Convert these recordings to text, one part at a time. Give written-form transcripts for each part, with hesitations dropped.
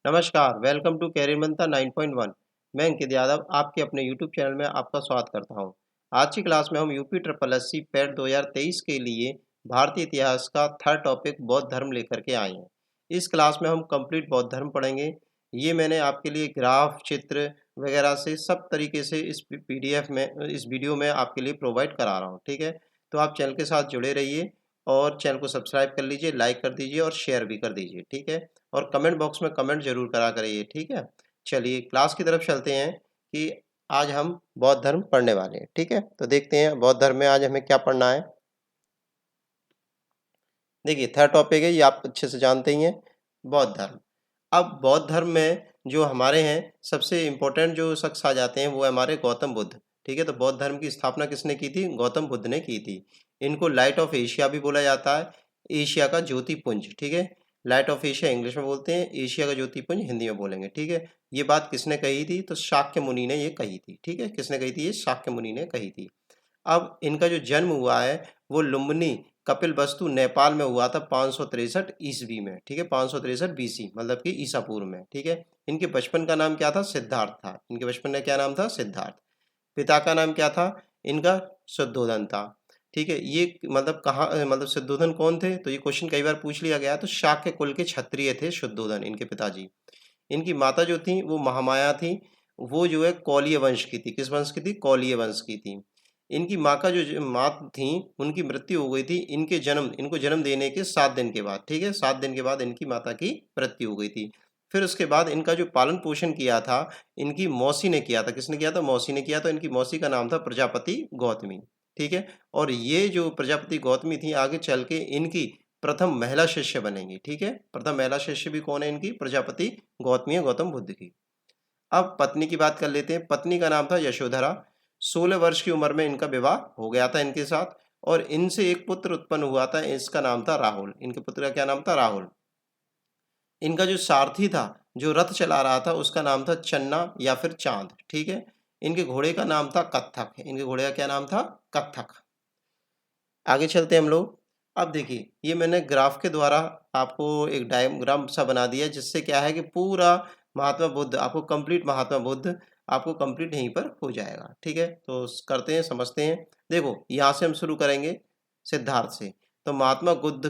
नमस्कार, welcome to career मंत्र 9.1। मैं अंकित यादव आपके अपने यूट्यूब चैनल में आपका स्वागत करता हूं। आज की क्लास में हम UP triple S C PET 2023 के लिए भारतीय इतिहास का थर्ड टॉपिक बौद्ध धर्म लेकर के आए हैं। इस क्लास में हम कंप्लीट बौद्ध धर्म पढ़ेंगे। ये मैंने आपके लिए ग्राफ, चित्र वगैरह से सब तरीके से इस पीडीएफ में, इस वीडियो में आपके लिए प्रोवाइड करा रहा हूँ। ठीक है, तो आप चैनल के साथ जुड़े रहिए और चैनल को सब्सक्राइब कर लीजिए, लाइक कर दीजिए और शेयर भी कर दीजिए। ठीक है, और कमेंट बॉक्स में कमेंट जरूर करा करिए। ठीक है, चलिए क्लास की तरफ चलते हैं कि आज हम बौद्ध धर्म पढ़ने वाले हैं। ठीक है, तो देखते हैं बौद्ध धर्म में आज हमें क्या पढ़ना है। देखिए थर्ड टॉपिक है, ये आप अच्छे से जानते ही हैं, बौद्ध धर्म। अब बौद्ध धर्म में जो हमारे हैं सबसे इम्पोर्टेंट जो शख्स आ जाते हैं वो है हमारे गौतम बुद्ध। ठीक है, तो बौद्ध धर्म की स्थापना किसने की थी? गौतम बुद्ध ने की थी। इनको लाइट ऑफ एशिया भी बोला जाता है, एशिया का ज्योतिपुंज। ठीक है, लाइट ऑफ एशिया इंग्लिश में बोलते हैं, एशिया का ज्योतिपुंज हिंदी में बोलेंगे। ठीक है, ये बात किसने कही थी? तो शाक्य मुनि ने ये कही थी। ठीक है, किसने कही थी? ये शाक्य मुनि ने कही थी। अब इनका जो जन्म हुआ है वो लुम्बिनी कपिलवस्तु नेपाल में हुआ था 563 ईस्वी में। ठीक है, 563 बीसी मतलब कि ईसा पूर्व में। ठीक है, इनके बचपन का नाम क्या था? सिद्धार्थ था। इनके बचपन का क्या नाम था? सिद्धार्थ। पिता का नाम क्या था? इनका शुद्धोधन था। ठीक है, ये मतलब कहाँ, मतलब शुद्धोधन कौन थे? तो ये क्वेश्चन कई बार पूछ लिया गया। तो शाक्य कुल के क्षत्रिय थे शुद्धोधन, इनके पिताजी। इनकी माता जो थी वो महामाया थी, वो जो है कौलीय वंश की थी। किस वंश की थी? कौलीय वंश की थी। इनकी माँ का जो माँ थी उनकी मृत्यु हो गई थी इनको जन्म देने के 7 दिन के बाद। ठीक है, 7 दिन के बाद इनकी माता की मृत्यु हो गई थी। फिर उसके बाद इनका जो पालन पोषण किया था इनकी मौसी ने किया था। किसने किया था? मौसी ने किया। तो इनकी मौसी का नाम था प्रजापति गौतमी। ठीक है, और ये जो प्रजापति गौतमी थी आगे चल के इनकी प्रथम महिला शिष्य बनेंगी। ठीक है, प्रथम महिला शिष्य भी कौन है? इनकी प्रजापति गौतमी है, गौतम बुद्ध की। अब पत्नी की बात कर लेते हैं। पत्नी का नाम था यशोधरा। 16 वर्ष की उम्र में इनका विवाह हो गया था इनके साथ, और इनसे एक पुत्र उत्पन्न हुआ था, इसका नाम था राहुल। इनके पुत्र का क्या नाम था? राहुल। इनका जो सारथी था, जो रथ चला रहा था, उसका नाम था चन्ना या फिर चांद। ठीक है, इनके घोड़े का नाम था कत्थक। इनके घोड़े का क्या नाम था? कत्थक। आगे चलते हैं हम लोग। अब देखिए ये मैंने ग्राफ के द्वारा आपको एक डायग्राम सा बना दिया, जिससे क्या है कि पूरा महात्मा बुद्ध आपको कंप्लीट, महात्मा बुद्ध आपको कंप्लीट यहीं पर हो जाएगा। ठीक है, तो करते हैं, समझते हैं। देखो यहाँ से हम शुरू करेंगे सिद्धार्थ से। तो महात्मा बुद्ध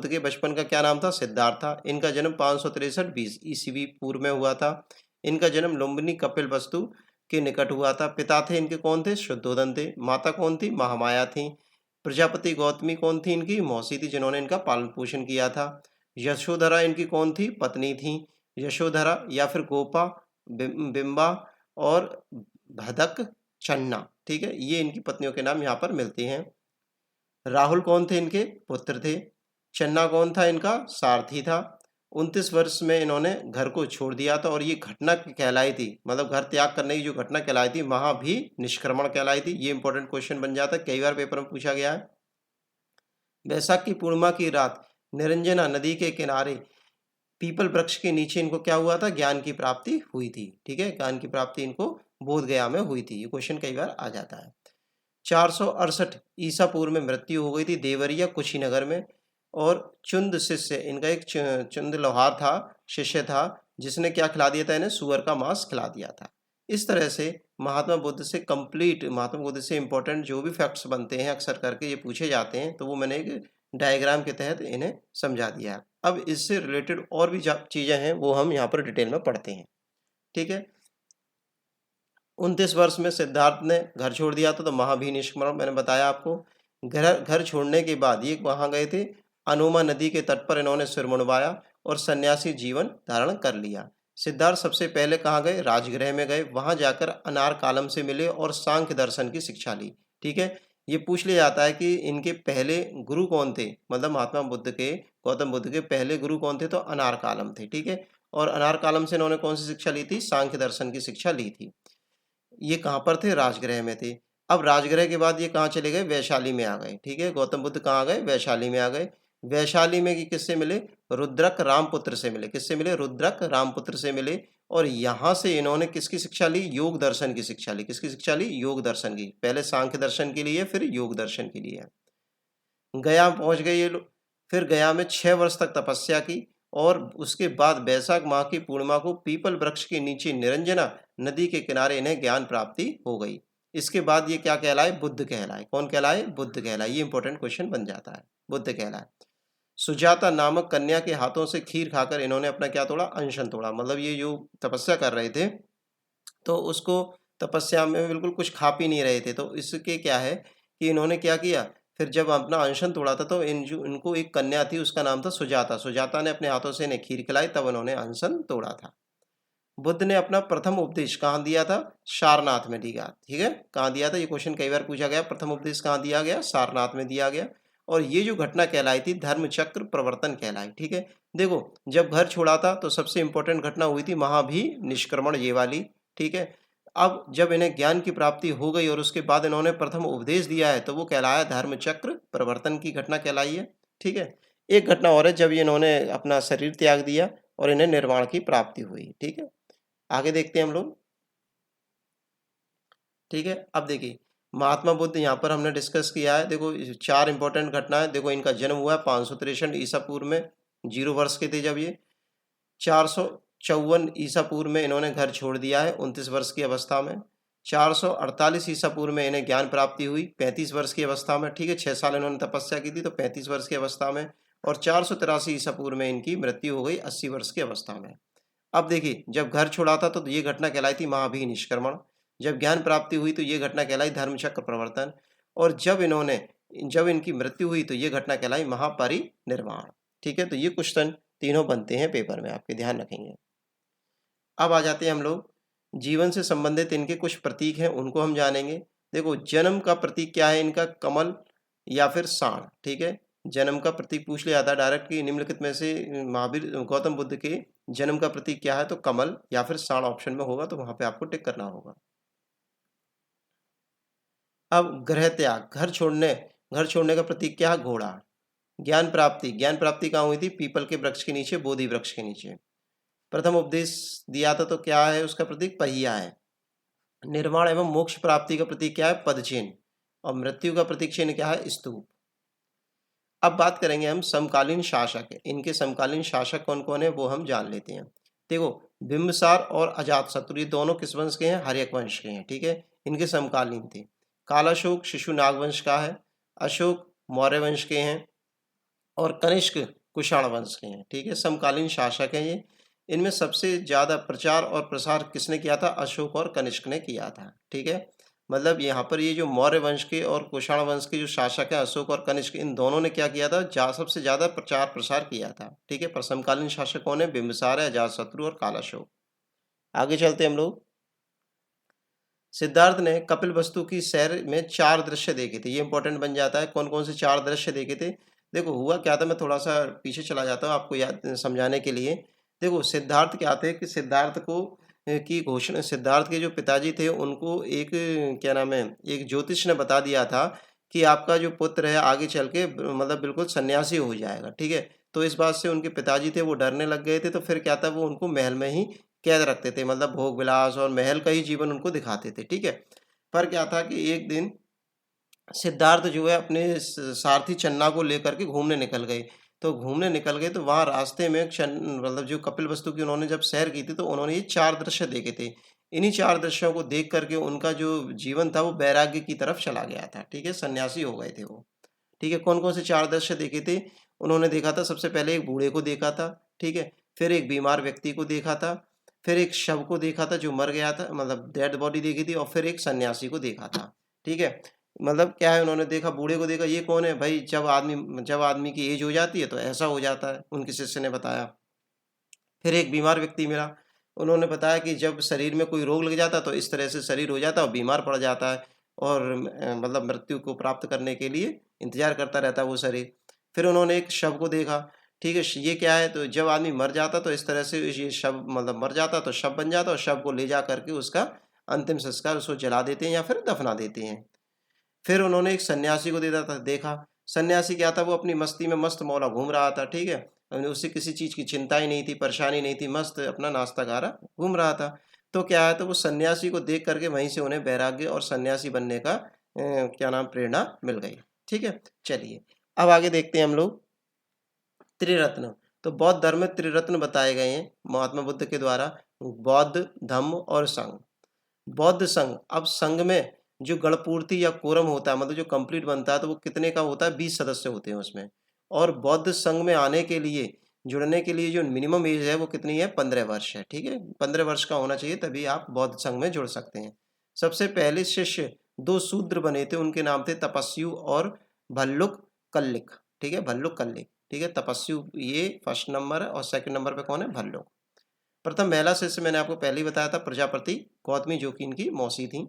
के बचपन का क्या नाम था? सिद्धार्थ था। इनका जन्म 563 बीस ईस्वी पूर्व में हुआ था। इनका जन्म लुम्बिनी कपिल वस्तु के निकट हुआ था। पिता थे इनके कौन थे? शुद्धोधन थे। माता कौन थी? महामाया थी। प्रजापति गौतमी कौन थी? इनकी मौसी थी, जिन्होंने इनका पालन पोषण किया था। यशोधरा इनकी कौन थी? पत्नी थी। यशोधरा या फिर गोपा, बिंबा और भदक चन्ना। ठीक है, ये इनकी पत्नियों के नाम यहाँ पर मिलते हैं। राहुल कौन थे? इनके पुत्र थे। चन्ना कौन था? इनका सारथी था। 29 वर्ष में इन्होंने घर को छोड़ दिया था, और ये घटना कहलाई थी, मतलब घर त्याग करने की जो घटना कहलाई थी वहां भी निष्क्रमण कहलाई थी। ये इंपॉर्टेंट क्वेश्चन बन जाता है, कई बार पेपर में पूछा गया है। वैशाख की पूर्णिमा की रात निरंजना नदी के किनारे पीपल वृक्ष के नीचे इनको क्या हुआ था? ज्ञान की प्राप्ति हुई थी। ठीक है, ज्ञान की प्राप्ति इनको बोध गया में हुई थी। ये क्वेश्चन कई बार आ जाता है। 468 ईसा पूर्व में मृत्यु हो गई थी देवरिया कुशीनगर में। और चुंद शिष्य, इनका एक चुंद लोहार था, शिष्य था, जिसने क्या खिला दिया था? इन्हें सुअर का मांस खिला दिया था। इस तरह से महात्मा बुद्ध से इंपॉर्टेंट जो भी फैक्ट्स बनते हैं अक्सर करके ये पूछे जाते हैं, तो वो मैंने एक डायग्राम के तहत इन्हें समझा दिया। अब इससे रिलेटेड और भी चीजें हैं वो हम यहाँ पर डिटेल में पढ़ते हैं। ठीक है, 29 वर्ष में सिद्धार्थ ने घर छोड़ दिया था, तो महाभिनिष्क्रमण मैंने बताया आपको। घर छोड़ने के बाद ये वहां गए थे, अनोमा नदी के तट पर इन्होंने सिर मुंडवाया और सन्यासी जीवन धारण कर लिया। सिद्धार्थ सबसे पहले कहाँ गए? राजगृह में गए। वहां जाकर अनार कालम से मिले और सांख्य दर्शन की शिक्षा ली। ठीक है, ये पूछ लिया जाता है कि इनके पहले गुरु कौन थे, मतलब महात्मा बुद्ध के, गौतम बुद्ध के पहले गुरु कौन थे? तो अनार कालम थे। ठीक है, और अनार कालम से इन्होंने कौन सी शिक्षा ली थी? सांख्य दर्शन की शिक्षा ली थी। ये कहाँ पर थे? राजगृह में थे। अब राजगृह के बाद ये कहाँ चले गए? वैशाली में आ गए। ठीक है, गौतम बुद्ध कहाँ आ गए? वैशाली में आ गए। वैशाली में किससे मिले? रुद्रक रामपुत्र से मिले। किससे मिले? रुद्रक रामपुत्र से मिले। और यहाँ से इन्होंने किसकी शिक्षा ली? योग दर्शन की शिक्षा ली। किसकी शिक्षा ली? योग दर्शन की। पहले सांख्य दर्शन के लिए, फिर योग दर्शन के लिए। गया पहुंच गए ये लोग। फिर गया में 6 वर्ष तक तपस्या की और उसके बाद वैशाख माह की पूर्णिमा को पीपल वृक्ष के नीचे निरंजना नदी के किनारे इन्हें ज्ञान प्राप्ति हो गई। इसके बाद ये क्या कहलाए? बुद्ध कहलाए। कौन कहलाए? बुद्ध कहलाए। ये इंपॉर्टेंट क्वेश्चन बन जाता है, बुद्ध कहलाए। सुजाता नामक कन्या के हाथों से खीर खाकर इन्होंने अपना क्या तोड़ा? अनशन तोड़ा। मतलब ये जो तपस्या कर रहे थे तो उसको तपस्या में बिल्कुल कुछ खा पी नहीं रहे थे, तो इसके क्या है कि इन्होंने क्या किया, फिर जब अपना अनशन तोड़ा था तो इनको एक कन्या थी, उसका नाम था सुजाता। सुजाता ने अपने हाथों से इन्हें खीर खिलाई, तब उन्होंने अनशन तोड़ा था। बुद्ध ने अपना प्रथम उपदेश कहाँ दिया था? सारनाथ में दिया। ठीक है, कहाँ दिया था? ये क्वेश्चन कई बार पूछा गया। प्रथम उपदेश कहाँ दिया गया? सारनाथ में दिया गया। और ये जो घटना कहलाई थी धर्म चक्र प्रवर्तन कहलाई। ठीक है, देखो जब घर छोड़ा था तो सबसे इंपॉर्टेंट घटना हुई थी महाभी निष्क्रमण, ये वाली। ठीक है, अब जब इन्हें ज्ञान की प्राप्ति हो गई और उसके बाद इन्होंने प्रथम उपदेश दिया है तो वो कहलाया धर्म चक्र प्रवर्तन की घटना कहलाई है। ठीक है, एक घटना और है जब ये इन्होंने अपना शरीर त्याग दिया और इन्हें निर्वाण की प्राप्ति हुई। ठीक है, आगे देखते हैं हम लोग। ठीक है, अब देखिए महात्मा बुद्ध यहाँ पर हमने डिस्कस किया है। देखो 4 इंपॉर्टेंट घटनाएं। देखो इनका जन्म हुआ है 563 ईसा पूर्व में, 0 वर्ष के थे जब ये। 454 ईसा पूर्व में इन्होंने घर छोड़ दिया है 29 वर्ष की अवस्था में। 448 ईसा पूर्व में इन्हें ज्ञान प्राप्ति हुई 35 वर्ष की अवस्था में। ठीक है, 6 साल इन्होंने तपस्या की थी तो 35 वर्ष की अवस्था में। और 483 ईसा पूर्व में इनकी मृत्यु हो गई 80 वर्ष की अवस्था में। अब देखिए जब घर छोड़ा था तो ये घटना कहलाई थी महाभी निष्क्रमण। जब ज्ञान प्राप्ति हुई तो ये घटना कहलाई धर्म चक्र प्रवर्तन। और जब इनकी मृत्यु हुई तो ये घटना कहलाई महापरिनिर्वाण। ठीक है, तो ये क्वेश्चन तीनों बनते हैं पेपर में, आपके ध्यान रखेंगे। अब आ जाते हैं हम लोग जीवन से संबंधित इनके कुछ प्रतीक हैं, उनको हम जानेंगे। देखो जन्म का प्रतीक क्या है इनका? कमल या फिर सांड। ठीक है, जन्म का प्रतीक पूछ लिया था डायरेक्ट कि निम्नलिखित में से महावीर गौतम बुद्ध के जन्म का प्रतीक क्या है? तो कमल या फिर सांड ऑप्शन में होगा, तो वहां पे आपको टिक करना होगा। अब गृह त्याग, घर छोड़ने का प्रतीक क्या है? घोड़ा। ज्ञान प्राप्ति कहाँ हुई थी? पीपल के वृक्ष के नीचे, बोधि वृक्ष के नीचे। प्रथम उपदेश दिया था तो क्या है उसका प्रतीक? पहिया है। निर्वाण एवं मोक्ष प्राप्ति का प्रतीक क्या है? पदचिन्ह। और मृत्यु का प्रतीक चिन्ह क्या है? स्तूप। अब बात करेंगे हम समकालीन शासक। इनके समकालीन शासक कौन कौन है वो हम जान लेते हैं। देखो बिंबिसार और अजातशत्रु ये दोनों किस वंश के हैं? हर्यक वंश के हैं। ठीक है, इनके समकालीन थे। कालाशोक शिशु नागवंश का है, अशोक मौर्य वंश के हैं और कनिष्क कुषाण वंश के हैं। ठीक है, समकालीन शासक हैं ये। इनमें सबसे ज़्यादा प्रचार और प्रसार किसने किया था? अशोक और कनिष्क ने किया था। ठीक है, मतलब यहाँ पर ये जो मौर्य वंश के और कुषाण वंश के जो शासक हैं अशोक और कनिष्क, इन दोनों ने क्या किया था? सबसे ज़्यादा प्रचार प्रसार किया था। ठीक है, पर समकालीन शासक कौन है? बिंबिसार है, अजातशत्रु और कालाशोक। आगे चलते हम लोग। सिद्धार्थ ने कपिल वस्तु की सैर में 4 दृश्य देखे थे। ये इंपॉर्टेंट बन जाता है। कौन कौन से 4 दृश्य देखे थे? देखो हुआ क्या था, मैं थोड़ा सा पीछे चला जाता हूँ आपको याद समझाने के लिए। देखो सिद्धार्थ क्या थे कि सिद्धार्थ के जो पिताजी थे उनको एक क्या नाम है, एक ज्योतिष ने बता दिया था कि आपका जो पुत्र है आगे चल के मतलब बिल्कुल सन्यासी हो जाएगा। ठीक है, तो इस बात से उनके पिताजी थे वो डरने लग गए थे। तो फिर क्या था, वो उनको महल में ही कैद रखते थे, मतलब भोग विलास और महल का ही जीवन उनको दिखाते थे। ठीक है, पर क्या था कि एक दिन सिद्धार्थ जो है अपने सारथी चन्ना को लेकर के घूमने निकल गए। तो वहाँ रास्ते में मतलब जो कपिल वस्तु की उन्होंने जब सैर की थी तो उन्होंने ये 4 दृश्य देखे थे। इन्हीं 4 दृश्यों को देख करके उनका जो जीवन था वो वैराग्य की तरफ चला गया था। ठीक है, सन्यासी हो गए थे वो। ठीक है, कौन कौन से 4 दृश्य देखे थे? उन्होंने देखा था सबसे पहले एक बूढ़े को देखा था। ठीक है, फिर एक बीमार व्यक्ति को देखा था, फिर एक शव को देखा था जो मर गया था, मतलब डेड बॉडी देखी थी, और फिर एक सन्यासी को देखा था। ठीक है, मतलब क्या है, उन्होंने देखा, बूढ़े को देखा, ये कौन है भाई? जब आदमी की एज हो जाती है तो ऐसा हो जाता है, उनके शिष्य ने बताया। फिर एक बीमार व्यक्ति मिला, उन्होंने बताया कि जब शरीर में कोई रोग लग जाता है तो इस तरह से शरीर हो जाता है और बीमार पड़ जाता है और मतलब मृत्यु को प्राप्त करने के लिए इंतजार करता रहता है वो शरीर। फिर उन्होंने एक शव को देखा। ठीक है, ये क्या है, तो जब आदमी मर जाता तो इस तरह से ये शव मतलब मर जाता तो शव बन जाता और शव को ले जा करके उसका अंतिम संस्कार उसको जला देते हैं या फिर दफना देते हैं। फिर उन्होंने एक सन्यासी को देखा। सन्यासी क्या था, वो अपनी मस्ती में मस्त मौला घूम रहा था। ठीक है, उसे किसी चीज़ की चिंता ही नहीं थी, परेशानी नहीं थी, मस्त अपना नाश्ता खा रहा घूम रहा था। तो क्या है, तो वो सन्यासी को देख करके वहीं से उन्हें वैराग्य और सन्यासी बनने का क्या नाम प्रेरणा मिल गई। ठीक है, चलिए अब आगे देखते हैं हम लोग त्रिरत्न। तो बौद्ध धर्म में त्रिरत्न बताए गए हैं महात्मा बुद्ध के द्वारा, बौद्ध, धम्म और संघ। बौद्ध संघ, अब संघ में जो गणपूर्ति या कोरम होता है, मतलब जो कंप्लीट बनता है, तो वो कितने का होता है? 20 सदस्य होते हैं उसमें। और बौद्ध संघ में आने के लिए, जुड़ने के लिए जो मिनिमम एज है वो कितनी है? 15 वर्ष है। ठीक है, 15 वर्ष का होना चाहिए, तभी आप बौद्ध संघ में जुड़ सकते हैं। सबसे पहले शिष्य 2 शूद्र बने थे, उनके नाम थे तपस्यु और भल्लुक कल्लिक। ठीक है, भल्लुक कल्लिक। ठीक है, तपस्यु ये फर्स्ट नंबर है और सेकंड नंबर पे कौन है? भल्लुक। प्रथम महिला शिष्य मैंने आपको पहले ही बताया था, प्रजापति गौतमी, जो कि इनकी मौसी थी।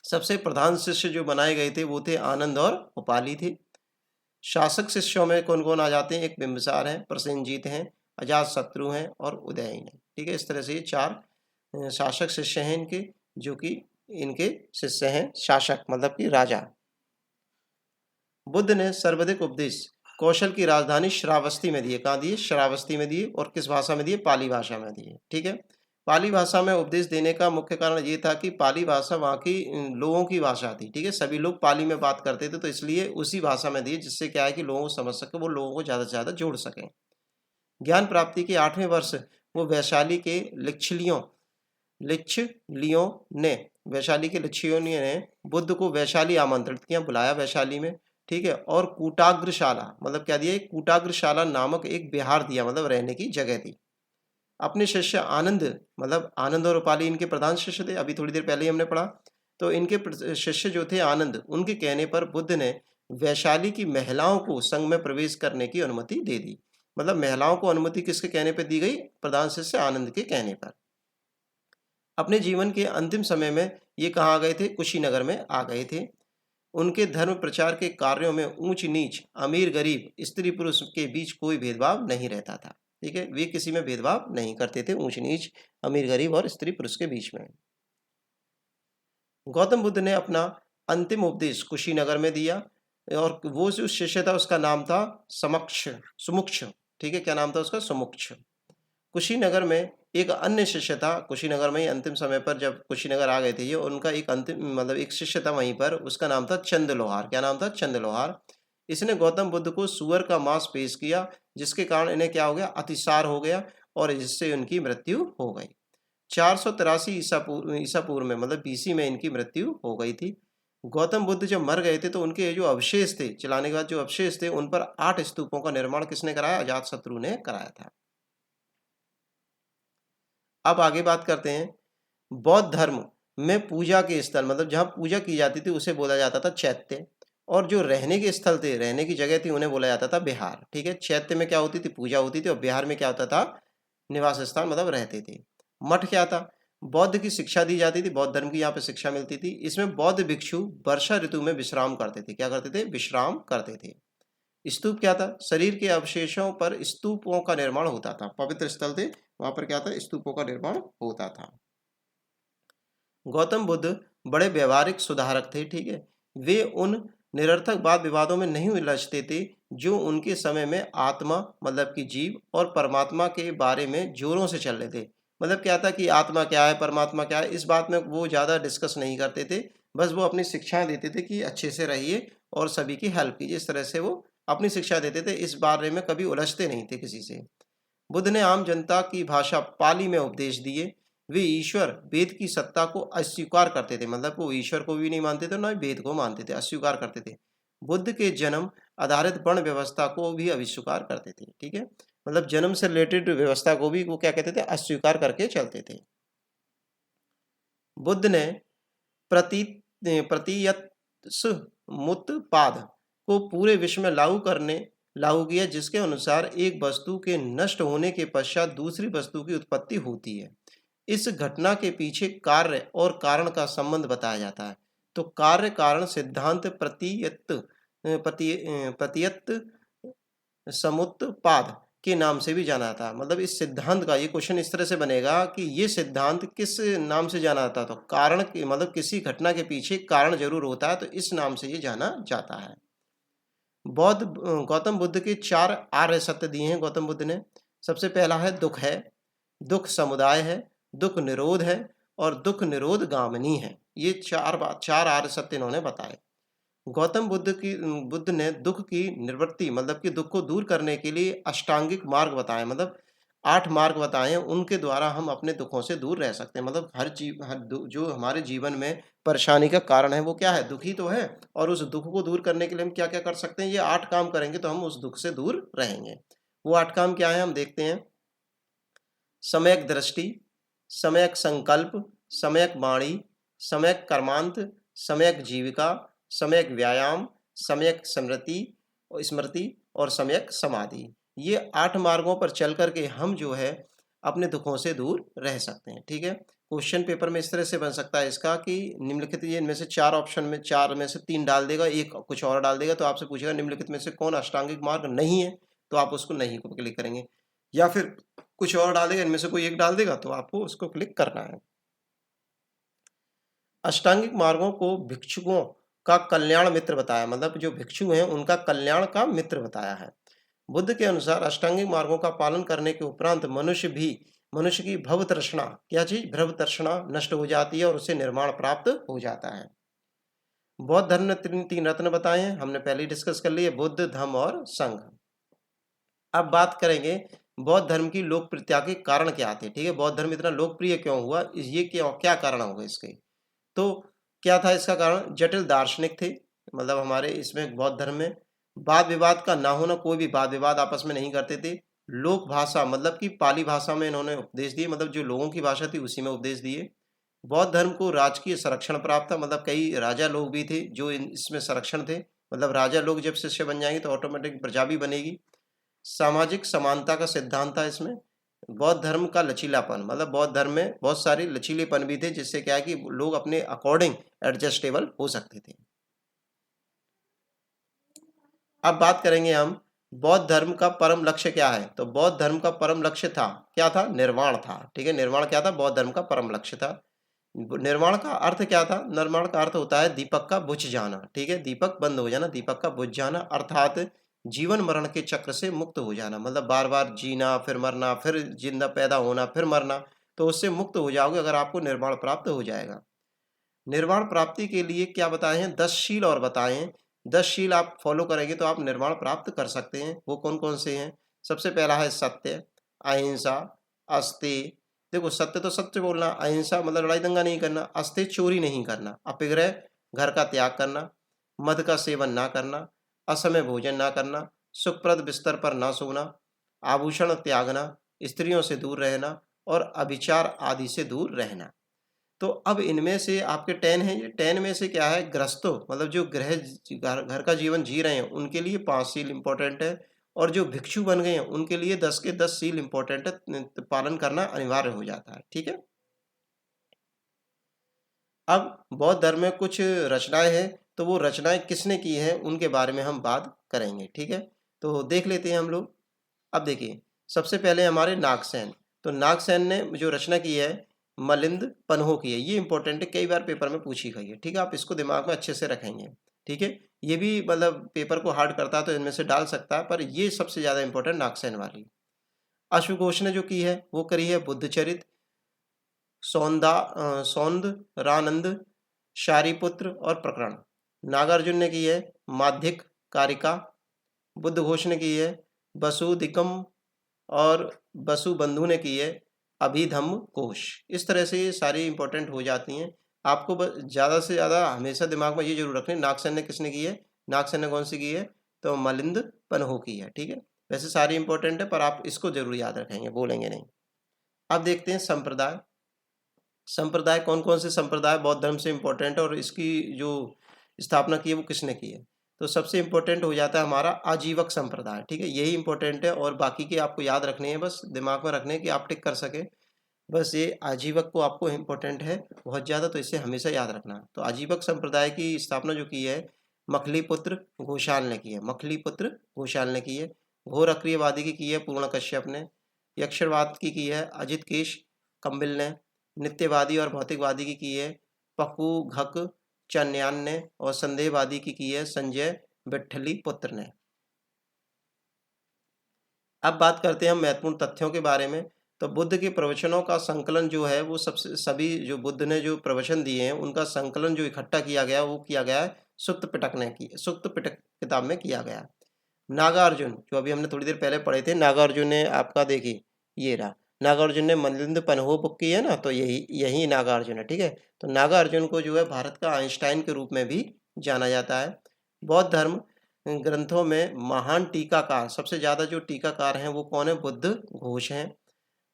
सबसे प्रधान शिष्य जो बनाए गए थे वो थे आनंद और उपाली थे। शासक शिष्यों में कौन कौन आ जाते हैं? एक बिंबिसार हैं, प्रसेनजीत हैं, अजात शत्रु हैं और उदयन है। ठीक है, इस तरह से ये 4 शासक शिष्य हैं इनके, जो कि इनके शिष्य हैं, शासक मतलब कि राजा। बुद्ध ने सर्वाधिक उपदेश कौशल की राजधानी श्रावस्ती में दिए। कहाँ दिए? श्रावस्ती में दिए। और किस भाषा में दिए? पाली भाषा में दिए। ठीक है, पाली भाषा में उपदेश देने का मुख्य कारण ये था कि पाली भाषा वहाँ की लोगों की भाषा थी। ठीक है, सभी लोग पाली में बात करते थे, तो इसलिए उसी भाषा में दिए, जिससे क्या है कि लोगों को समझ सके, वो लोगों को ज़्यादा से ज़्यादा जोड़ सकें। ज्ञान प्राप्ति के 8वें वर्ष वो वैशाली के लिच्छलियों ने वैशाली के लिच्छियों ने बुद्ध को वैशाली आमंत्रित किया, बुलाया वैशाली में। ठीक है, और कूटाग्रशाला मतलब क्या दिया? कूटाग्रशाला नामक एक विहार दिया, मतलब रहने की जगह दी। अपने शिष्य आनंद, मतलब आनंद और उपाली इनके प्रधान शिष्य थे, अभी थोड़ी देर पहले ही हमने पढ़ा। तो इनके शिष्य जो थे आनंद, उनके कहने पर बुद्ध ने वैशाली की महिलाओं को संघ में प्रवेश करने की अनुमति दे दी। मतलब महिलाओं को अनुमति किसके कहने पर दी गई? प्रधान शिष्य आनंद के कहने पर। अपने जीवन के अंतिम समय में ये कहाँ आ गए थे? कुशीनगर में आ गए थे। उनके धर्म प्रचार के कार्यों में ऊंच नीच, अमीर गरीब, स्त्री पुरुष के बीच कोई भेदभाव नहीं रहता था। ठीक है, वे किसी में भेदभाव नहीं करते थे, ऊंच नीच, अमीर गरीब और स्त्री पुरुष के बीच में। गौतम बुद्ध ने अपना अंतिम उपदेश कुशीनगर में दिया, और वो जो शिष्य था उसका नाम था सुमुक्ष। ठीक है, क्या नाम था उसका? सुमुक्ष। कुशीनगर में एक अन्य शिष्य था, कुशीनगर में ही अंतिम समय पर जब कुशीनगर आ गए थे ये, उनका एक अंतिम मतलब एक शिष्य था वहीं पर, उसका नाम था चंद्रलोहार। क्या नाम था? चंद्रलोहार। इसने गौतम बुद्ध को सूअर का मांस पेश किया, जिसके कारण इन्हें क्या हो गया? अतिसार हो गया, और जिससे उनकी मृत्यु हो गई। 483 ईसा पूर्व में, मतलब बीसी में इनकी मृत्यु हो गई थी। गौतम बुद्ध जब मर गए थे तो उनके जो अवशेष थे, चलाने के बाद जो अवशेष थे, उन पर 8 स्तूपों का निर्माण किसने कराया? अजातशत्रु ने कराया था। अब आगे बात करते हैं। बौद्ध धर्म में पूजा के स्थल, मतलब जहाँ पूजा की जाती थी उसे बोला जाता था चैत्य, और जो रहने के स्थल थे, रहने की जगह थी, उन्हें बोला जाता था विहार। ठीक है, चैत्य में क्या होती थी? पूजा होती थी, और विहार में क्या होता था? निवास स्थान, मतलब रहते थे। मठ क्या था? बौद्ध की शिक्षा दी जाती थी, बौद्ध धर्म की यहाँ पे शिक्षा मिलती थी। इसमें बौद्ध भिक्षु वर्षा ऋतु में विश्राम करते थे। क्या करते थे? विश्राम करते थे। स्तूप क्या था? शरीर के अवशेषों पर स्तूपों का निर्माण होता था। पवित्र स्थल थे, वहां पर क्या था? स्तूपों का निर्माण होता था। गौतम बुद्ध बड़े व्यवहारिक सुधारक थे। ठीक है, वे उन निरर्थक वाद विवादों में नहीं उलझते थे जो उनके समय में आत्मा मतलब कि जीव और परमात्मा के बारे में जोरों से चल रहे थे। मतलब क्या था कि आत्मा क्या है, परमात्मा क्या है, इस बात में वो ज़्यादा डिस्कस नहीं करते थे। बस वो अपनी शिक्षाएं देते थे कि अच्छे से रहिए और सभी की हेल्प कीजिए, इस तरह से वो अपनी शिक्षा देते थे। इस बारे में कभी उलझते नहीं थे किसी से। बुद्ध ने आम जनता की भाषा पाली में उपदेश दिए। वे ईश्वर वेद की सत्ता को अस्वीकार करते थे, मतलब वो ईश्वर को भी नहीं मानते थे, न वेद को मानते थे, अस्वीकार करते थे। बुद्ध के जन्म आधारित वर्ण व्यवस्था को भी अस्वीकार करते थे। ठीक है, मतलब जन्म से रिलेटेड व्यवस्था को भी वो क्या कहते थे? अस्वीकार करके चलते थे। बुद्ध ने प्रतियत्समुत्पाद को पूरे विश्व में लागू किया, जिसके अनुसार एक वस्तु के नष्ट होने के पश्चात दूसरी वस्तु की उत्पत्ति होती है। इस घटना के पीछे कार्य और कारण का संबंध बताया जाता है। तो कार्य कारण सिद्धांत प्रतियत समुत्पाद के नाम से भी जाना था। मतलब इस सिद्धांत का, ये क्वेश्चन इस तरह से बनेगा कि ये सिद्धांत किस नाम से जाना जाता है? तो कारण की, मतलब किसी घटना के पीछे कारण जरूर होता है, तो इस नाम से ये जाना जाता है। गौतम बुद्ध के 4 आर्य सत्य दिए हैं गौतम बुद्ध ने। सबसे पहला है दुख है, दुख समुदाय है, दुख निरोध है, और दुख निरोध गामिनी है। ये 4 आर्य सत्य इन्होंने बताए। गौतम बुद्ध ने दुख की निवृत्ति मतलब कि दुख को दूर करने के लिए अष्टांगिक मार्ग बताए, मतलब 8 मार्ग बताए हैं, उनके द्वारा हम अपने दुखों से दूर रह सकते हैं। मतलब जो हमारे जीवन में परेशानी का कारण है वो क्या है? दुखी तो है, और उस दुख को दूर करने के लिए हम क्या-क्या कर सकते हैं? ये 8 काम करेंगे तो हम उस दुख से दूर रहेंगे। वो 8 काम क्या है हम देखते हैं। सम्यक दृष्टि, सम्यक संकल्प, सम्यक वाणी, सम्यक कर्मांत, सम्यक जीविका, सम्यक व्यायाम, सम्यक स्मृति और सम्यक समाधि। ये 8 मार्गों पर चल कर के हम जो है अपने दुखों से दूर रह सकते हैं। ठीक है? क्वेश्चन पेपर में इस तरह से बन सकता है इसका कि निम्नलिखित ये इनमें से 4 ऑप्शन में 4 में से 3 डाल देगा, एक कुछ और डाल देगा, तो आपसे पूछेगा निम्नलिखित में से कौन अष्टांगिक मार्ग नहीं है, तो आप उसको नहीं को क्लिक करेंगे। या फिर कुछ और डालेगा, इनमें से कोई एक डाल देगा तो आपको उसको क्लिक करना है। अष्टांगिक मार्गों को भिक्षुओं का कल्याण मित्र बताया, मतलब जो भिक्षु हैं उनका कल्याण का मित्र बताया है। बुद्ध के अनुसार अष्टांगिक मार्गों का पालन करने के उपरांत मनुष्य की भव तृष्णा, क्या चीज? भव तृष्णा नष्ट हो जाती है और उसे निर्माण प्राप्त हो जाता है। बौद्ध धर्म ने तीन रत्न बताए हैं, हमने पहले ही डिस्कस कर लिए, बुद्ध, धम्म और संघ। अब बात करेंगे बौद्ध धर्म की लोकप्रियता के कारण क्या थे। ठीक है, बौद्ध धर्म इतना लोकप्रिय क्यों हुआ, ये क्या कारण होगा इसके? तो क्या था इसका कारण? जटिल दार्शनिक थे, मतलब हमारे इसमें बौद्ध धर्म में वाद विवाद का ना होना, कोई भी वाद विवाद आपस में नहीं करते थे। लोक भाषा मतलब कि पाली भाषा में इन्होंने उपदेश दिए, मतलब जो लोगों की भाषा थी उसी में उपदेश दिए। बौद्ध धर्म को राजकीय संरक्षण प्राप्त था, मतलब कई राजा लोग भी थे जो इसमें संरक्षण थे, मतलब राजा लोग जब शिष्य बन जाएंगे तो ऑटोमेटिक प्रजा भी बनेगी। सामाजिक समानता का सिद्धांत था इसमें। बौद्ध धर्म का लचीलापन, मतलब बौद्ध धर्म में बहुत सारी लचीलेपन भी थे, जिससे क्या है कि लोग अपने अकॉर्डिंग एडजस्टेबल हो सकते थे। अब बात करेंगे हम बौद्ध धर्म का परम लक्ष्य क्या है। तो बौद्ध धर्म का परम लक्ष्य था, क्या था? निर्वाण था। ठीक है, निर्वाण क्या था? बौद्ध धर्म का परम लक्ष्य था। निर्वाण का अर्थ क्या था? निर्वाण का अर्थ होता है दीपक का बुझ जाना। ठीक है, दीपक बंद हो जाना, दीपक का बुझ जाना, अर्थात जीवन मरण के चक्र से मुक्त हो जाना, मतलब बार बार जीना, फिर मरना, फिर जिंदा पैदा होना, फिर मरना, तो उससे मुक्त हो जाओगे अगर आपको निर्वाण प्राप्त हो जाएगा। निर्वाण प्राप्ति के लिए क्या बताए हैं? 10 शील और बताए हैं। 10 शील आप फॉलो करेंगे तो आप निर्वाण प्राप्त कर सकते हैं। वो कौन कौन से हैं? सबसे पहला है सत्य, अहिंसा, अस्तेय। देखो, सत्य तो सत्य बोलना, अहिंसा मतलब लड़ाई दंगा नहीं करना, अस्तेय चोरी नहीं करना, अपरिग्रह घर का त्याग करना, मद का सेवन ना करना, असमय भोजन ना करना, सुखप्रद बिस्तर पर ना सोना, आभूषण त्यागना, स्त्रियों से दूर रहना और अभिचार आदि से दूर रहना। तो अब इनमें से आपके 10 हैं, ये 10 में से क्या है? गृहस्थों मतलब जो घर का जीवन जी रहे हैं उनके लिए 5 सील इंपॉर्टेंट है, और जो भिक्षु बन गए हैं उनके लिए 10 के 10 सील इंपॉर्टेंट है, पालन करना अनिवार्य हो जाता है। ठीक है, अब बौद्ध धर्म में कुछ रचनाएं हैं, तो वो रचनाएं किसने की हैं उनके बारे में हम बात करेंगे। ठीक है, तो देख लेते हैं हम लोग। अब देखिए, सबसे पहले हमारे नागसेन। तो नागसेन ने जो रचना की है मलिंद पन्हो की है, ये इंपॉर्टेंट है, कई बार पेपर में पूछी गई है। ठीक है, आप इसको दिमाग में अच्छे से रखेंगे। ठीक है, ये भी मतलब पेपर को हार्ड करता है तो इनमें से डाल सकता है, पर ये सबसे ज्यादा इंपॉर्टेंट नागसेन वाली। अश्वघोष ने जो की है वो करी है बुद्धचरित, सौंदरानंद, शारिपुत्र और प्रकरण। नागार्जुन ने की है माध्यिक कारिका, बुद्ध घोष ने की है वसुदिकम और वसुबंधु ने की है अभिधम्म कोश। इस तरह से ये सारी इंपॉर्टेंट हो जाती हैं। आपको ज़्यादा से ज़्यादा हमेशा दिमाग में ये जरूर रखें, नागसेन ने किसने की है? नागसेन ने कौन सी की है? तो मलिंद पन्हो की है। ठीक है, वैसे सारी इंपॉर्टेंट है पर आप इसको जरूर याद रखेंगे, बोलेंगे नहीं। अब देखते हैं संप्रदाय। संप्रदाय कौन कौन से संप्रदाय बौद्ध धर्म से इंपॉर्टेंट है और इसकी जो स्थापना की है वो किसने की है? तो सबसे इंपॉर्टेंट हो जाता है हमारा आजीवक संप्रदाय। ठीक है, यही इंपॉर्टेंट है और बाकी के आपको याद रखने हैं, बस दिमाग में रखने हैं कि आप टिक कर सके। बस ये आजीवक को आपको इम्पोर्टेंट है बहुत ज़्यादा, तो इसे हमेशा याद रखना। तो आजीवक संप्रदाय की स्थापना जो की है मखलीपुत्र घोषाल ने की है, मखलीपुत्र घोषाल ने की है। घोर अक्रियवादी की है पूर्ण कश्यप ने। यक्षरवाद की है अजित केश कम्बिल ने। नित्यवादी और भौतिकवादी की है पकू घक चन्यान ने। और संदेहवादी की है संजय विट्ठली पुत्र ने। अब बात करते हैं हम महत्वपूर्ण तथ्यों के बारे में। तो बुद्ध के प्रवचनों का संकलन जो है वो सभी जो बुद्ध ने जो प्रवचन दिए हैं उनका संकलन जो इकट्ठा किया गया वो किया गया है सुक्त पिटक किताब में किया गया। नागार्जुन, जो अभी हमने थोड़ी देर पहले पढ़े थे, नागार्जुन ने आपका देखिए ये रहा, नागार्जुन ने मिलिंद पनहो बुक की है ना, तो यही नागार्जुन है, ठीक है। तो नागार्जुन को जो है भारत का आइंस्टाइन के रूप में भी जाना जाता है। बौद्ध धर्म ग्रंथों में महान टीकाकार, सबसे ज़्यादा जो टीकाकार हैं वो कौन है? बुद्ध घोष हैं।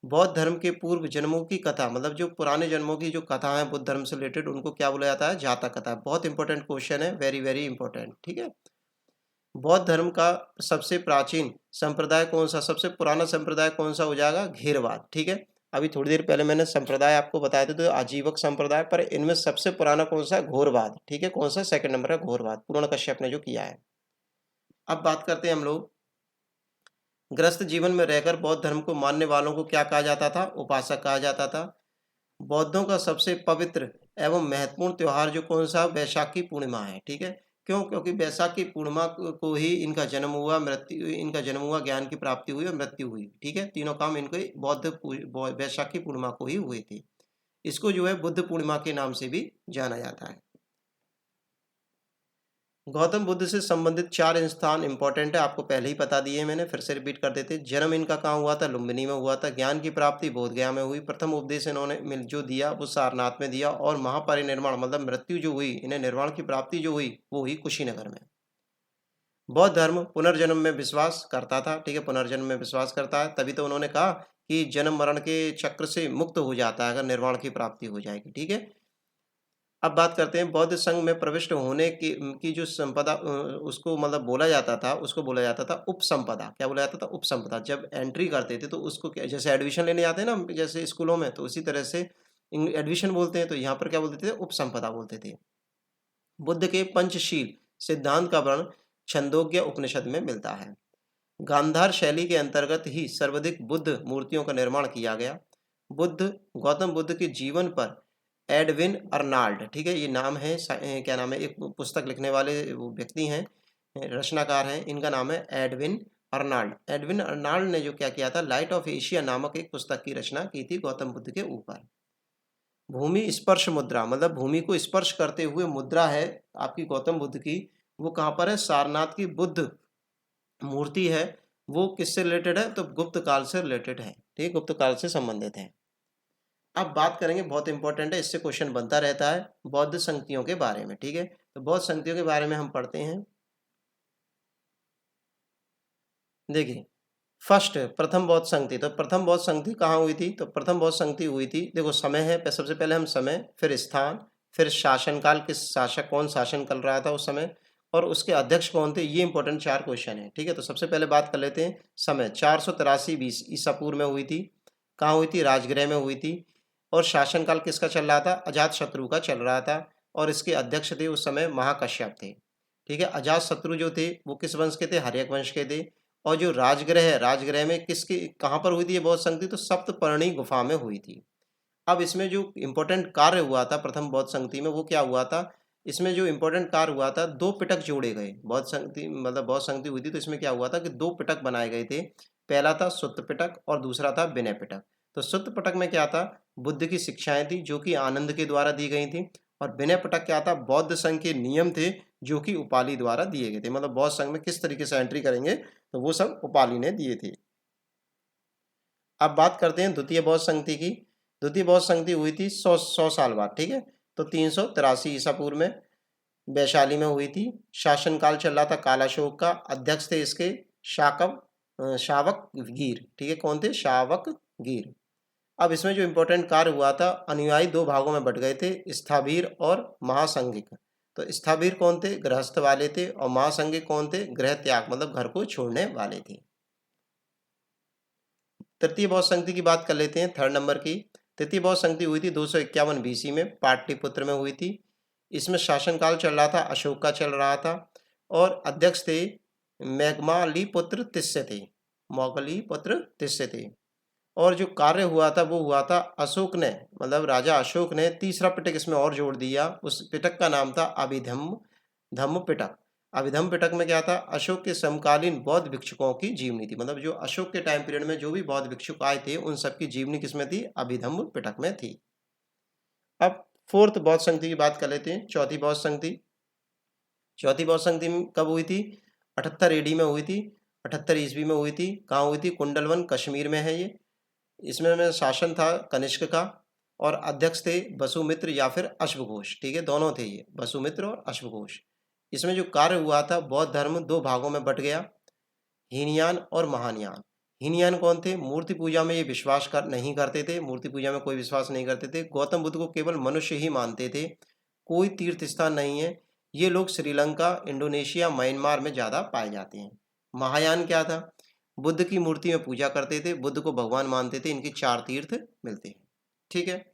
बौद्ध धर्म के पूर्व जन्मों की कथा, मतलब जो पुराने जन्मों की जो कथा है बुद्ध धर्म से रिलेटेड, उनको क्या बोला जाता है? जातक कथा। बहुत इंपॉर्टेंट क्वेश्चन है, वेरी वेरी इंपॉर्टेंट, ठीक है। बौद्ध धर्म का सबसे प्राचीन संप्रदाय कौन सा, सबसे पुराना संप्रदाय कौन सा हो जाएगा? घेरवाद, ठीक है। अभी थोड़ी देर पहले मैंने संप्रदाय आपको बताए थे, तो आजीवक संप्रदाय, पर इनमें सबसे पुराना कौन सा? घोरवाद, ठीक है। कौन सा? सेकंड नंबर है घोरवाद, पूर्ण कश्यप ने जो किया है। अब बात करते हैं हम लोग, ग्रस्त जीवन में रहकर बौद्ध धर्म को मानने वालों को क्या कहा जाता था? उपासक कहा जाता था। बौद्धों का सबसे पवित्र एवं महत्वपूर्ण त्योहार जो कौन सा? वैशाखी पूर्णिमा है, ठीक है। क्यों? क्योंकि वैशाखी पूर्णिमा को ही इनका जन्म हुआ, ज्ञान की प्राप्ति हुई और मृत्यु हुई, ठीक है। तीनों काम इनके वैशाखी पूर्णिमा को ही हुए थे। इसको जो है बुद्ध पूर्णिमा के नाम से भी जाना जाता है। गौतम बुद्ध से संबंधित 4 स्थान इंपॉर्टेंट है, आपको पहले ही बता दिए मैंने, फिर से रिपीट कर देते। जन्म इनका कहाँ हुआ था? लुम्बिनी में हुआ था। ज्ञान की प्राप्ति बोधगया में हुई। प्रथम उपदेश इन्होंने जो दिया वो सारनाथ में दिया, और महापरिनिर्वाण मतलब मृत्यु जो हुई, इन्हें निर्वाण की प्राप्ति जो हुई वो हुई कुशीनगर में। बौद्ध धर्म पुनर्जन्म में विश्वास करता था, ठीक है, पुनर्जन्म में विश्वास करता है, तभी तो उन्होंने कहा कि जन्म मरण के चक्र से मुक्त हो जाता है अगर निर्वाण की प्राप्ति हो जाएगी, ठीक है। अब बात करते हैं बौद्ध संघ में प्रविष्ट होने की जो संपदा, उसको मतलब बोला जाता था, उसको बोला जाता था उपसंपदा। क्या बोला जाता था? उपसंपदा। जब एंट्री करते थे तो उसको क्या, जैसे एडमिशन लेने जाते हैं ना जैसे स्कूलों में, तो उसी तरह से एडमिशन बोलते हैं, तो यहाँ पर क्या बोलते थे? उपसंपदा बोलते थे। बुद्ध के पंचशील सिद्धांत का वर्णन छंदोग्य उपनिषद में मिलता है। गांधार शैली के अंतर्गत ही सर्वाधिक बुद्ध मूर्तियों का निर्माण किया गया। गौतम बुद्ध के जीवन पर एडविन अर्नाल्ड, ठीक है, ये नाम है, क्या नाम है, एक पुस्तक लिखने वाले वो व्यक्ति हैं, रचनाकार हैं, इनका नाम है एडविन अर्नाल्ड। एडविन अर्नाल्ड ने जो क्या किया था? लाइट ऑफ एशिया नामक एक पुस्तक की रचना की थी गौतम बुद्ध के ऊपर। भूमि स्पर्श मुद्रा, मतलब भूमि को स्पर्श करते हुए मुद्रा है आपकी गौतम बुद्ध की, वो कहाँ पर है? सारनाथ की बुद्ध मूर्ति है। वो किससे रिलेटेड है? तो गुप्त काल से रिलेटेड है, ठीक, गुप्त काल से संबंधित है। अब बात करेंगे, बहुत इंपॉर्टेंट है, इससे क्वेश्चन बनता रहता है, बौद्ध संगतियों के बारे में, ठीक है। तो बौद्ध संगतियों के बारे में हम पढ़ते हैं। देखिए, फर्स्ट प्रथम बौद्ध संगति, तो प्रथम बौद्ध संगति कहाँ हुई थी? तो प्रथम बौद्ध संगति हुई थी, देखो समय है, सबसे पहले हम समय, फिर स्थान, फिर शासनकाल, किस शासक कौन शासन कर रहा था उस समय, और उसके अध्यक्ष कौन थे, ये इंपॉर्टेंट 4 क्वेश्चन है, ठीक है। तो सबसे पहले बात कर लेते हैं समय। 483 ईसा पूर्व में हुई थी। कहाँ हुई थी? राजगृह में हुई थी। और शासनकाल किसका चल रहा था? अजातशत्रु का चल रहा था, और इसके अध्यक्ष थे उस समय महाकश्यप थे, ठीक है। अजातशत्रु जो थे वो किस वंश के थे? हर्यक वंश के थे। और जो राजगृह है, राजगृह में किसकी, कहाँ पर हुई थी ये बौद्ध संगति? तो सप्तपर्णी गुफा में हुई थी। अब इसमें जो इम्पोर्टेंट कार्य हुआ था प्रथम बौद्ध संगति में, वो क्या हुआ था? इसमें जो इम्पोर्टेंट कार्य हुआ था, 2 पिटक जोड़े गए। बौद्ध संगति मतलब बौद्ध संगति हुई थी, तो इसमें क्या हुआ था कि 2 पिटक बनाए गए थे। पहला था सुत्त पिटक और दूसरा था विनय पिटक। तो सुत्त पिटक में क्या था? बुद्ध की शिक्षाएं थी जो कि आनंद के द्वारा दी गई थी। और विनय पिटक क्या था? बौद्ध संघ के नियम थे जो कि उपालि द्वारा दिए गए थे। मतलब बौद्ध संघ में किस तरीके से एंट्री करेंगे, तो वो सब उपालि ने दिए थे। अब बात करते हैं द्वितीय बौद्ध संगति की। द्वितीय बौद्ध संगति हुई थी 100 साल बाद, ठीक है। तो 383 ईसा पूर्व में वैशाली में हुई थी। शासनकाल चल रहा था कालाशोक का। अध्यक्ष थे इसके शावक गीर, ठीक है। कौन थे? शावक गीर। अब इसमें जो इम्पोर्टेंट कार्य हुआ था, अनुयायी 2 भागों में बट गए थे, स्थावीर और महासंघिक। तो स्थावीर कौन थे? गृहस्थ वाले थे। और महासंघिक कौन थे? गृह त्याग मतलब घर को छोड़ने वाले थे। तृतीय बौद्ध संगति की बात कर लेते हैं, 3rd नंबर की। तृतीय बौद्ध संगति हुई थी 251 बीसी में, पाटलिपुत्र में हुई थी। इसमें शासनकाल चल रहा था, अशोक का चल रहा था। और अध्यक्ष थे मैगमालीपुत्र तिस्य थे, मोगलीपुत्र तिस्य थे। और जो कार्य हुआ था वो हुआ था अशोक ने, मतलब राजा अशोक ने तीसरा पिटक इसमें और जोड़ दिया। उस पिटक का नाम था अभिधम्म पिटक। अभिधम्म पिटक में क्या था? अशोक के समकालीन बौद्ध भिक्षुकों की जीवनी थी। मतलब जो अशोक के टाइम पीरियड में जो भी बौद्ध भिक्षुक आए थे उन सबकी जीवनी किसमें थी? अभिधम्म पिटक में थी। अब 4th बौद्ध संगति की बात कर लेते हैं, चौथी बौद्ध संगति। चौथी बौद्ध संधि कब हुई थी? 78 AD में हुई थी, 78 ईस्वी में हुई थी। कहाँ हुई थी? कुंडलवन कश्मीर में है ये। इसमें में शासन था कनिष्क का और अध्यक्ष थे वसुमित्र या फिर अश्वघोष, ठीक है, दोनों थे ये, वसुमित्र और अश्वघोष। इसमें जो कार्य हुआ था, बौद्ध धर्म 2 भागों में बट गया, हीनयान और महायान। हीनयान कौन थे? मूर्ति पूजा में ये विश्वास नहीं करते थे, मूर्ति पूजा में कोई विश्वास नहीं करते थे, गौतम बुद्ध को केवल मनुष्य ही मानते थे, कोई तीर्थ स्थान नहीं है। ये लोग श्रीलंका, इंडोनेशिया, म्यांमार में ज़्यादा पाए जाते हैं। महायान क्या था? बुद्ध की मूर्ति में पूजा करते थे, बुद्ध को भगवान मानते थे, इनके 4 तीर्थ मिलते हैं, ठीक है।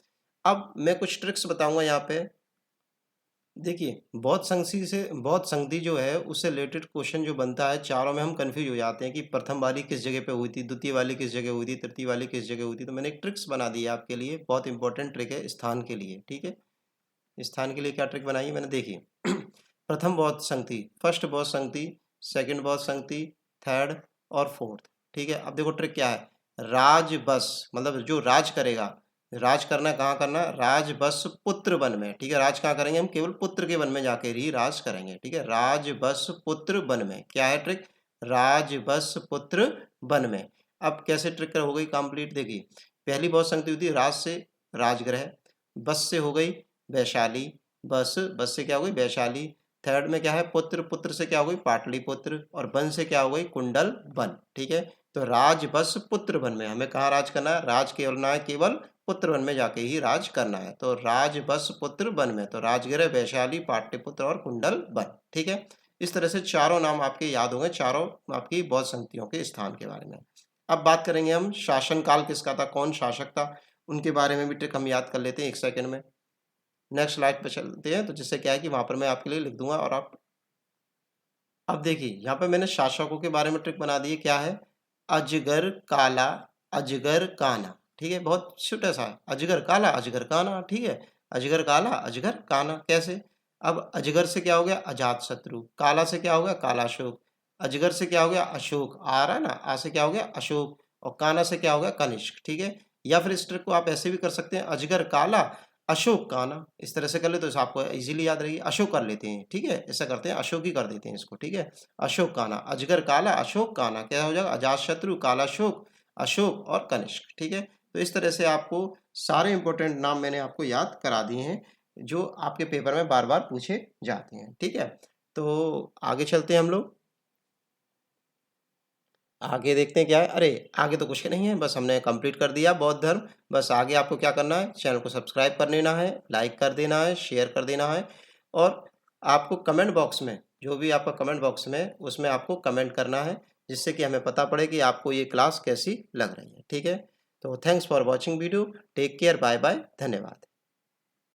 अब मैं कुछ ट्रिक्स बताऊंगा यहाँ पे। देखिए, बौद्ध संधि जो है उससे रिलेटेड क्वेश्चन जो बनता है, चारों में हम कंफ्यूज हो जाते हैं कि प्रथम वाली किस जगह पे हुई थी, द्वितीय वाली किस जगह हुई थी, तृतीय वाली किस जगह हुई थी। तो मैंने एक ट्रिक्स बना दी है आपके लिए, बहुत इंपॉर्टेंट ट्रिक है स्थान के लिए, ठीक है। स्थान के लिए क्या ट्रिक बनाई है मैंने, देखिए प्रथम बौद्ध संधि, फर्स्ट बौद्ध संधि, सेकंड बौद्ध संधि, थर्ड और फोर्थ, ठीक है। अब देखो ट्रिक क्या है, राज बस मतलब जो राज करेगा, राज करना कहाँ करना, राज बस पुत्र वन में, ठीक है। राज कहाँ करेंगे हम? केवल पुत्र के वन में जाके ही राज करेंगे, ठीक है। राज बस पुत्र वन में, क्या है ट्रिक? राज बस पुत्र वन में। अब कैसे ट्रिक हो गई कंप्लीट, देखिए पहली बौद्ध संधि हुई थी राज से राजगृह, बस से हो गई वैशाली, बस से क्या हो गई? वैशाली। थर्ड में क्या है? पुत्र, पुत्र से क्या हो गई? पाटलिपुत्र, और वन से क्या हो गई? कुंडल वन, ठीक है। तो राज बस पुत्र वन में हमें कहाँ राज करना है? राज करना है केवल पुत्र वन में जाके ही राज करना है। तो राज बस पुत्र वन में, तो राजगृह, वैशाली, पाटलिपुत्र और कुंडल वन, ठीक है। इस तरह से चारों नाम आपके याद होंगे, चारों आपकी बौद्ध संधियों के स्थान के बारे में। अब बात करेंगे हम शासनकाल किसका था, कौन शासक था, उनके बारे में भी ट्रिक हम याद कर लेते हैं 1 सेकंड में। नेक्स्ट स्लाइड पे चलते हैं, तो जिससे क्या है कि वहां पर मैं आपके लिए लिख दूंगा और आप अब देखिए यहाँ पे मैंने शासकों के बारे में ट्रिक बना दी है, क्या है? अजगर काला, अजगर काना, ठीक है, बहुत छोटा सा है, अजगर काला अजगर काना, ठीक है। अजगर काला अजगर काना, कैसे? अब अजगर से क्या हो गया? अजात शत्रु, काला से क्या हो गया? कालाशोक, अजगर से क्या हो गया? अशोक, आ रहा है ना, आ से क्या हो गया? अशोक, और काना से क्या हो गया? कनिष्क, ठीक है। या फिर इस ट्रिक को आप ऐसे भी कर सकते हैं, अजगर काला अशोक काना, इस तरह से कर ले तो आपको इजीली याद रहेगी। अशोक कर लेते हैं, ठीक है, ऐसा करते हैं, अशोक ही कर देते हैं इसको, ठीक है। अशोक काना, अजगर काला अशोक काना, क्या हो जाएगा? अजातशत्रु, कालाशोक, अशोक और कनिष्क, ठीक है। तो इस तरह से आपको सारे इंपॉर्टेंट नाम मैंने आपको याद करा दिए हैं जो आपके पेपर में बार बार पूछे जाते हैं, ठीक है। तो आगे चलते हैं हम लोग, आगे देखते हैं क्या है। अरे आगे तो कुछ नहीं है, बस हमने कंप्लीट कर दिया बौद्ध धर्म। बस आगे आपको क्या करना है, चैनल को सब्सक्राइब कर लेना है, लाइक कर देना है, शेयर कर देना है, और आपको कमेंट बॉक्स में, जो भी आपका कमेंट बॉक्स में, उसमें आपको कमेंट करना है, जिससे कि हमें पता पड़े कि आपको ये क्लास कैसी लग रही है, ठीक है। तो thanks for watching video, take care, bye bye, धन्यवाद।